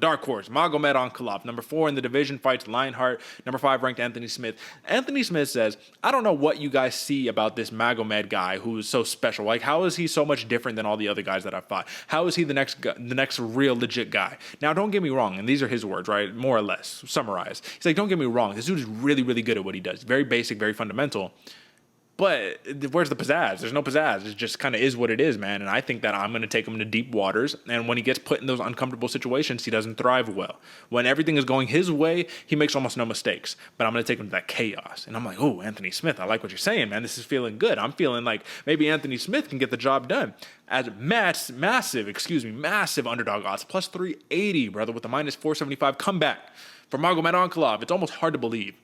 dark horse, Magomed Ankalav. Number 4 in the division fights Lionheart. Number 5 ranked Anthony Smith. Anthony Smith says, I don't know what you guys see about this Magomed guy who is so special. Like, how is he so much different than all the other guys that I've fought? How is he the next real legit guy? Now, don't get me wrong, and these are his words, right? More or less, summarized. He's like, don't get me wrong, this dude is really, really good at what he does. Very basic, very fundamental. But where's the pizzazz? There's no pizzazz. It just kind of is what it is, man. And I think that I'm going to take him to deep waters. And when he gets put in those uncomfortable situations, he doesn't thrive well. When everything is going his way, he makes almost no mistakes. But I'm going to take him to that chaos. And I'm like, oh, Anthony Smith, I like what you're saying, man. This is feeling good. I'm feeling like maybe Anthony Smith can get the job done. As massive underdog odds. Plus 380, brother, with a minus 475 comeback for Magomed Ankalav. It's almost hard to believe.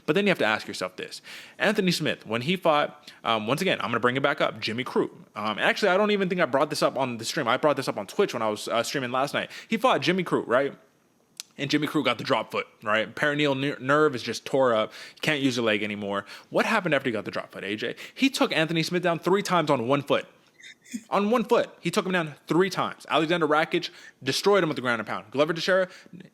But then you have to ask yourself this. Anthony Smith, when he fought, once again, I'm going to bring it back up, Jimmy Crute. Actually, I don't even think I brought this up on the stream. I brought this up on Twitch when I was streaming last night. He fought Jimmy Crute, right? And Jimmy Crute got the drop foot, right? Perineal nerve is just tore up. Can't use your leg anymore. What happened after he got the drop foot, AJ? He took Anthony Smith down 3 times on 1 foot. On 1 foot, he took him down 3 times. Alexander Rakic destroyed him with the ground and pound. Glover Teixeira,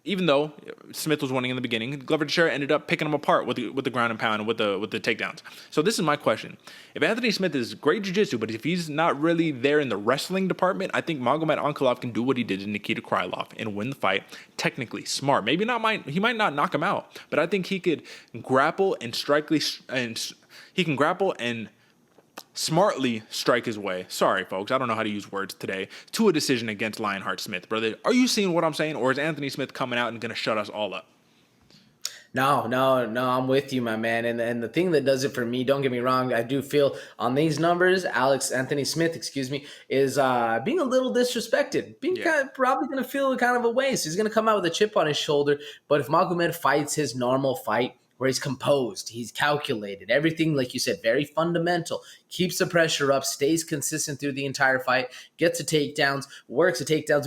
even though Smith was winning in the beginning, Glover Teixeira ended up picking him apart with the ground and pound and with the takedowns. So this is my question: if Anthony Smith is great jiu-jitsu, but if he's not really there in the wrestling department, I think Magomed Ankalav can do what he did to Nikita Krylov and win the fight. Technically smart, maybe not. He might not knock him out, but I think he could grapple and smartly strike his way. Sorry, folks. I don't know how to use words today. To a decision against Lionheart Smith, brother. Are you seeing what I'm saying? Or is Anthony Smith coming out and going to shut us all up? No, I'm with you, my man. And the thing that does it for me, don't get me wrong, I do feel on these numbers, Anthony Smith, is being a little disrespected. Probably going to feel kind of a waste. He's going to come out with a chip on his shoulder. But if Magomed fights his normal fight, where he's composed, he's calculated, everything, like you said, very fundamental, keeps the pressure up, stays consistent through the entire fight, gets the takedowns, works the takedowns.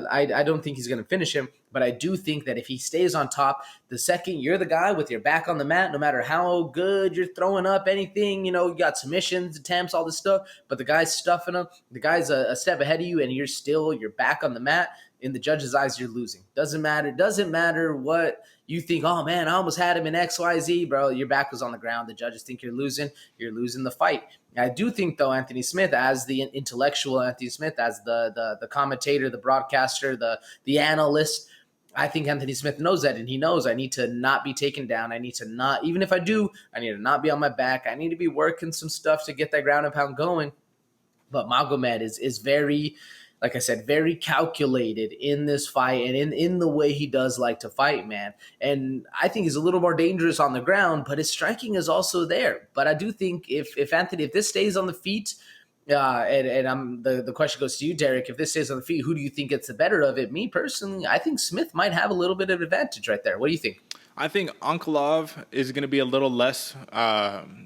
I don't think he's going to finish him, but I do think that if he stays on top, the second you're the guy with your back on the mat, no matter how good you're throwing up anything, you got submissions, attempts, all this stuff, but the guy's stuffing them, the guy's a step ahead of you, and you're back on the mat, in the judge's eyes, you're losing. Doesn't matter what you think. Oh man, I almost had him in XYZ, bro. Your back was on the ground. The judges think you're losing. You're losing the fight. I do think, though, Anthony Smith, as the intellectual Anthony Smith, as the commentator, the broadcaster, the analyst, I think Anthony Smith knows that, and he knows I need to not be taken down. I need to not, even if I do, I need to not be on my back. I need to be working some stuff to get that ground and pound going. But Magomed is very, like I said, very calculated in this fight and in the way he does like to fight, man. And I think he's a little more dangerous on the ground, but his striking is also there. But I do think if this stays on the feet, the question goes to you, Derek, if this stays on the feet, who do you think gets the better of it? Me personally, I think Smith might have a little bit of advantage right there. What do you think? I think Ankalav is going to be a little less,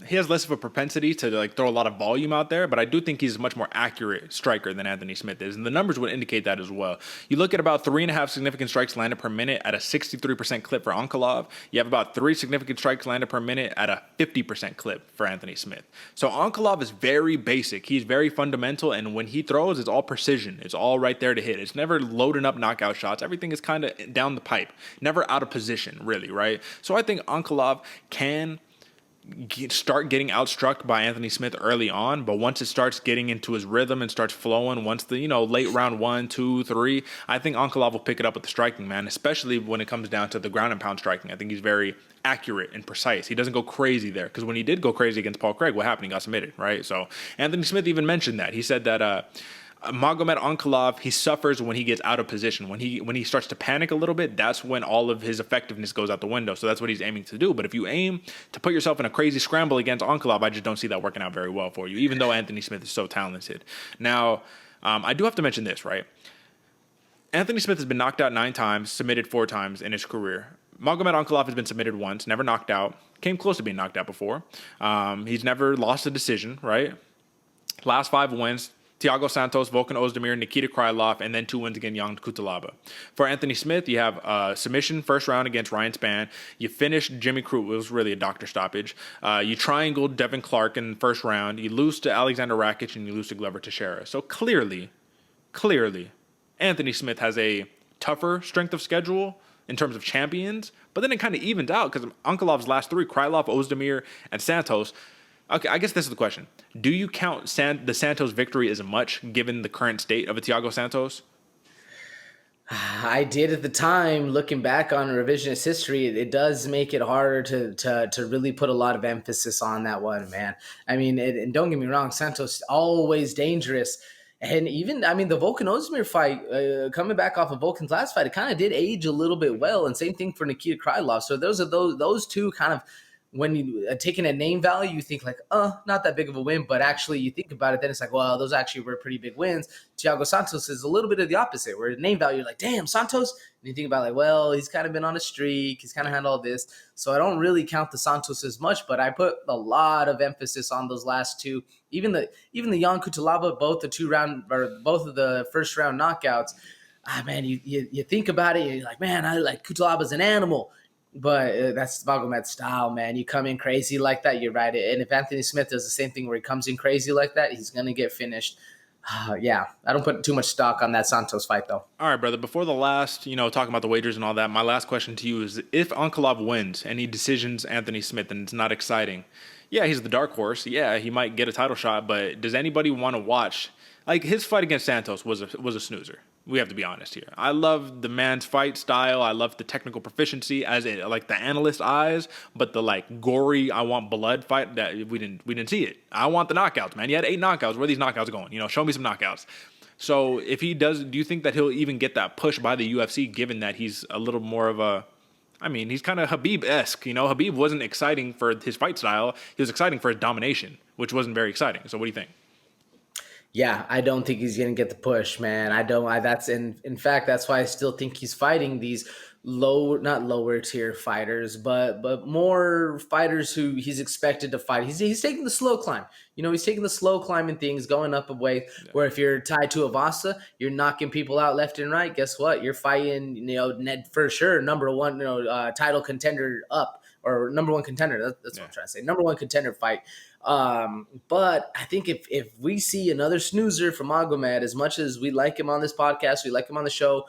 he has less of a propensity to throw a lot of volume out there, but I do think he's a much more accurate striker than Anthony Smith is, and the numbers would indicate that as well. You look at about 3.5 significant strikes landed per minute at a 63% clip for Ankalav. You have about 3 significant strikes landed per minute at a 50% clip for Anthony Smith. So Ankalav is very basic. He's very fundamental, and when he throws, it's all precision. It's all right there to hit. It's never loading up knockout shots. Everything is kind of down the pipe, never out of position, really, right? So I think Ankalav can start getting outstruck by Anthony Smith early on, but once it starts getting into his rhythm and starts flowing, once the late round 1, 2, 3, I think Ankalav will pick it up with the striking, man, especially when it comes down to the ground and pound striking. I think he's very accurate and precise. He doesn't go crazy there, because when he did go crazy against Paul Craig, what happened? He got submitted, right? So Anthony Smith even mentioned that. He said that Magomed Ankalav, he suffers when he gets out of position. When he starts to panic a little bit, that's when all of his effectiveness goes out the window. So that's what he's aiming to do. But if you aim to put yourself in a crazy scramble against Ankalav, I just don't see that working out very well for you, even though Anthony Smith is so talented. Now, I do have to mention this, right? Anthony Smith has been knocked out 9 times, submitted 4 times in his career. Magomed Ankalav has been submitted once, never knocked out, came close to being knocked out before. He's never lost a decision, right? Last 5 wins: Thiago Santos, Volkan Ozdemir, Nikita Krylov, and then 2 wins against Jan Kutalaba. For Anthony Smith, you have submission first round against Ryan Spann. You finished Jimmy Crute. It was really a doctor stoppage. You triangled Devin Clark in the first round. You lose to Alexander Rakic, and you lose to Glover Teixeira. So clearly, Anthony Smith has a tougher strength of schedule in terms of champions, but then it kind of evens out because Ankalov's last three, Krylov, Ozdemir, and Santos. Okay, I guess this is the question. Do you count the Santos victory as much given the current state of a Thiago Santos? I did at the time. Looking back on revisionist history, it does make it harder to really put a lot of emphasis on that one, man. I mean, and don't get me wrong, Santos always dangerous. And even, I mean, the Volkan Ozdemir fight, coming back off of Volkan's last fight, it kind of did age a little bit well. And same thing for Nikita Krylov. So those two kind of, when you taking a name value, you think like, not that big of a win. But actually, you think about it, then it's like, well, those actually were pretty big wins. Thiago Santos is a little bit of the opposite, where name value, you're like, damn, Santos. And you think about like, well, he's kind of been on a streak. He's kind of had all this. So I don't really count the Santos as much, but I put a lot of emphasis on those last two. Even the Jan Kutalaba, both of the first round knockouts. Man, you think about it, and you're like, man, I like Kutalaba's an animal. But that's Magomed style, man. You come in crazy like that, you're right. And if Anthony Smith does the same thing where he comes in crazy like that, he's going to get finished. Yeah, I don't put too much stock on that Santos fight, though. All right, brother. Before the last, talking about the wagers and all that, my last question to you is, if Ankalav wins and he decisions Anthony Smith and it's not exciting, yeah, he's the dark horse. Yeah, he might get a title shot, but does anybody want to watch? Like, his fight against Santos was a snoozer. We have to be honest here. I love the man's fight style. I love the technical proficiency as it, like the analyst eyes, but the like gory, I want blood fight that we didn't see it. I want the knockouts, man. He had 8 knockouts. Where are these knockouts going? Show me some knockouts. So if he does, do you think that he'll even get that push by the UFC, given that he's a little more of a, I mean, he's kind of Habib-esque. Habib wasn't exciting for his fight style. He was exciting for his domination, which wasn't very exciting. So what do you think? Yeah, I don't think he's going to get the push, man. In fact, that's why I still think he's fighting these not lower tier fighters, but more fighters who he's expected to fight. He's taking the slow climb. He's taking the slow climbing things, going up a way where if you're tied to a Vasa, you're knocking people out left and right. Guess what? You're fighting, Ned for sure, number one, title contender up, or number one contender. That's what I'm trying to say. Number one contender fight. But I think if we see another snoozer from Magomed, as much as we like him on this podcast, we like him on the show,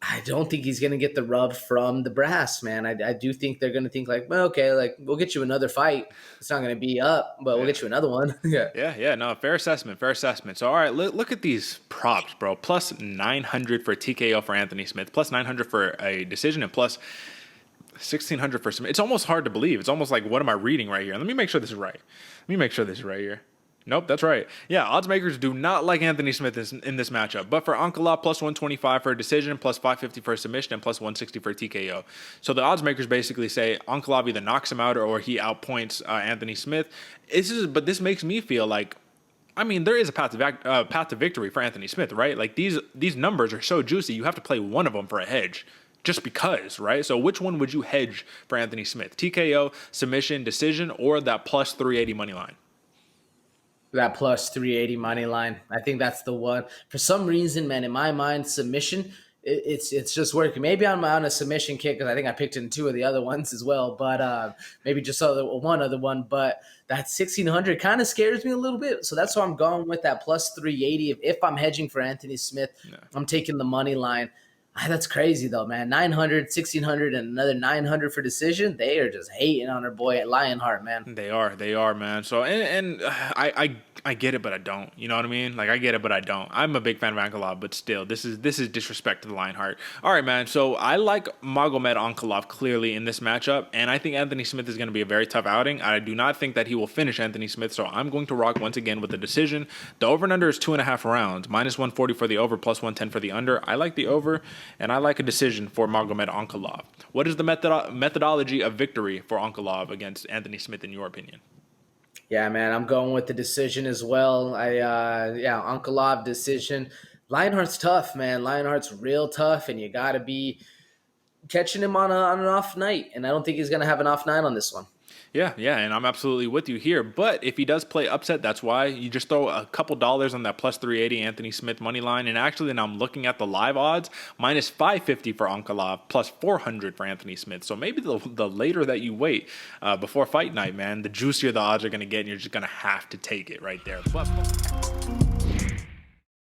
I don't think he's going to get the rub from the brass, man. I do think they're going to think like, well, okay, like we'll get you another fight. It's not going to be up, but we'll get you another one. Yeah. No, fair assessment. So, all right, look at these props, bro. Plus 900 for TKO for Anthony Smith, plus 900 for a decision, and plus 1,600 for some. It's almost hard to believe. It's almost like, what am I reading right here? Let me make sure this is right. Here. Nope, that's right. Yeah, odds makers do not like Anthony Smith in this matchup. But for Ankalav, plus 125 for a decision, plus 550 for a submission, and plus 160 for a TKO. So the odds makers basically say Ankalav either knocks him out or he outpoints Anthony Smith. But this makes me feel like, I mean, there is a path to victory for Anthony Smith, right? Like these numbers are so juicy, you have to play one of them for a hedge. Just because, right? So which one would you hedge for Anthony Smith? TKO, submission, decision, or that plus 380 money line? That plus 380 money line. I think that's the one. For some reason, man, in my mind, submission, it's just working. Maybe I'm on a submission kick because I think I picked in 2 of the other ones as well, but maybe just one other one. But that 1,600 kind of scares me a little bit. So that's why I'm going with that plus 380. If I'm hedging for Anthony Smith, I'm taking the money line. That's crazy though, man. 900, 1,600, and another 900 for decision. They are just hating on our boy at Lionheart, man. They are, man. So and I get it, but I don't. You know what I mean? Like I get it, but I don't. I'm a big fan of Ankalav, but still, this is disrespect to the Lionheart. All right, man. So I like Magomed Ankalav clearly in this matchup, and I think Anthony Smith is going to be a very tough outing. I do not think that he will finish Anthony Smith, so I'm going to rock once again with the decision. The over and under is 2.5 rounds, minus 140 for the over, plus 110 for the under. I like the over. And I like a decision for Magomed Ankalav. What is the methodology of victory for Ankalav against Anthony Smith, in your opinion? Yeah, man, I'm going with the decision as well. Ankalav decision. Lionheart's tough, man. Lionheart's real tough, and you got to be catching him on an off night. And I don't think he's going to have an off night on this one. Yeah, and I'm absolutely with you here. But if he does play upset, that's why you just throw a couple dollars on that plus 380 Anthony Smith money line. And actually, then I'm looking at the live odds, minus 550 for Ankalav, plus 400 for Anthony Smith. So maybe the later that you wait before fight night, man, the juicier the odds are going to get, and you're just going to have to take it right there. But